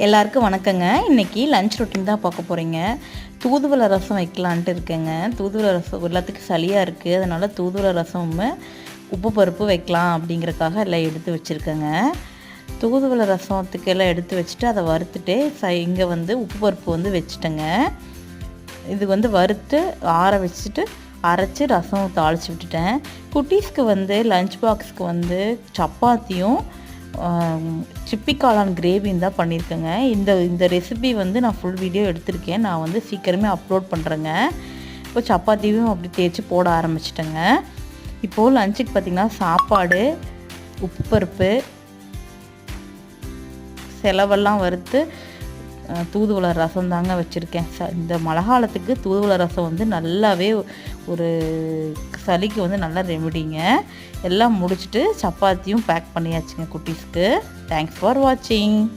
எல்லாருக்கும் வணக்கங்க. இன்றைக்கி லஞ்ச் ரொட்டீன் தான் பார்க்க போகிறீங்க. தூதுவளை ரசம் வைக்கலான்ட்டு இருக்கேங்க. தூதுவளை ரசம் எல்லாத்துக்கும் சளியாக இருக்குது, அதனால் தூதுவளை ரசமும் உப்பு பருப்பு வைக்கலாம் அப்படிங்கிறக்காக எல்லாம் எடுத்து வச்சுருக்கேங்க. தூதுவளை ரசத்துக்கு எல்லாம் எடுத்து வச்சுட்டு அதை வறுத்துட்டு இங்கே உப்பு பருப்பு வச்சுட்டேங்க. இது வறுத்து ஆற வச்சுட்டு அரைச்சி ரசம் தாளித்து விட்டுட்டேன். குட்டீஸ்க்கு லஞ்ச் பாக்ஸுக்கு சப்பாத்தியும் சிப்பி காளான் கிரேவியும் தான் பண்ணியிருக்கேங்க. இந்த ரெசிபி நான் ஃபுல் வீடியோ எடுத்திருக்கேன். நான் சீக்கிரமே அப்லோட் பண்ணுறேங்க. இப்போ சப்பாத்தியும் அப்படி தேய்ச்சி போட ஆரம்பிச்சிட்டேங்க. இப்போது லஞ்சுக்கு பார்த்திங்கன்னா சாப்பாடு, உப்பு பருப்பு, செலவெல்லாம் வறுத்து தூதுவளை ரசம் தாங்க வச்சுருக்கேன். இந்த மழை காலத்துக்கு தூதுவளை ரசம் நல்லாவே ஒரு சளிக்கு நல்ல ரெமிடிங்க. எல்லாம் முடிச்சுட்டு சப்பாத்தியும் பேக் பண்ணியாச்சுங்க குட்டீஸ்க்கு. தேங்க்ஸ் ஃபார் வாட்சிங்.